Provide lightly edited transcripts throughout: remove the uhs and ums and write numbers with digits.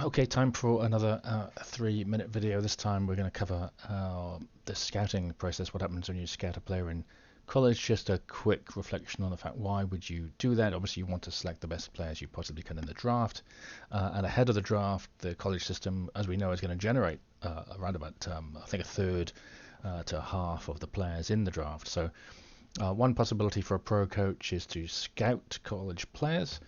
Okay, time for another 3-minute video. This time we're going to cover the scouting process, what happens when you scout a player in college. Just a quick reflection on the fact, why would you do that? Obviously you want to select the best players you possibly can in the draft, and ahead of the draft the college system, as we know, is going to generate around about I think a third to half of the players in the draft. So one possibility for a pro coach is to scout college players,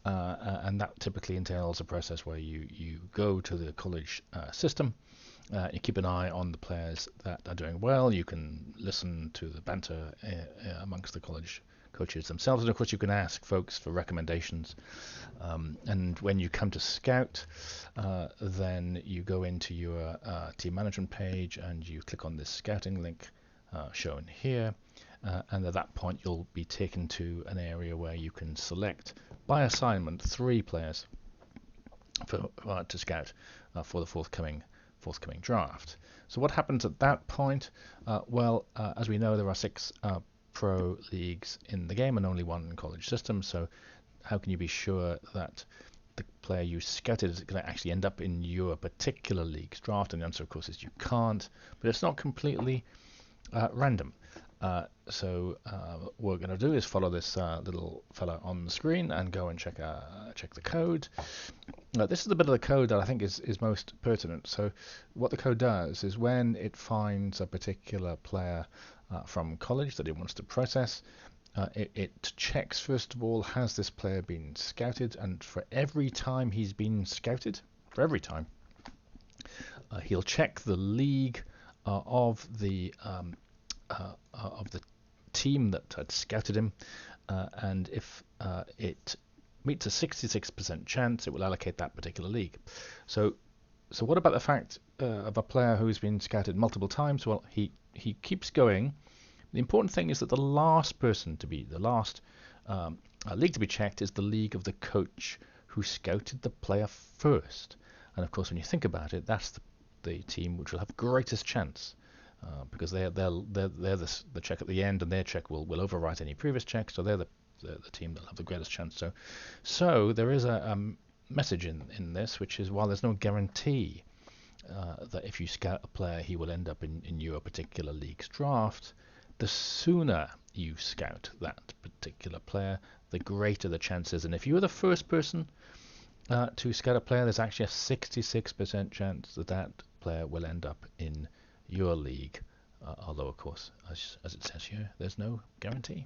and that typically entails a process where you go to the college system, you keep an eye on the players that are doing well, you can listen to the banter amongst the college coaches themselves, and of course you can ask folks for recommendations. And when you come to scout, then you go into your team management page and you click on this scouting link shown here. And at that point you'll be taken to an area where you can select by assignment 3 players to scout for the forthcoming draft. So what happens at that point? As we know, there are 6 pro leagues in the game and only 1 college system. So how can you be sure that the player you scouted is going to actually end up in your particular league's draft? And the answer, of course, is you can't. But it's not completely random. So what we're going to do is follow this little fella on the screen and go and check the code. This is the bit of the code that I think is most pertinent. So what the code does is, when it finds a particular player from college that it wants to process, it checks, first of all, has this player been scouted, and for every time he's been scouted, he'll check the league of the team that had scouted him, and if it meets a 66% chance, it will allocate that particular league. So what about the fact of a player who's been scouted multiple times? Well, he keeps going. The important thing is that the last league to be checked is the league of the coach who scouted the player first. And of course, when you think about it, that's the team which will have greatest chance, because they're the check at the end, and their check will overwrite any previous check. So they're the team that'll have the greatest chance. So there is a message in this, which is, while there's no guarantee that if you scout a player he will end up in your particular league's draft, the sooner you scout that particular player, the greater the chances. And if you're the first person to scout a player, there's actually a 66% chance that player will end up in your league, although of course, as it says here, there's no guarantee.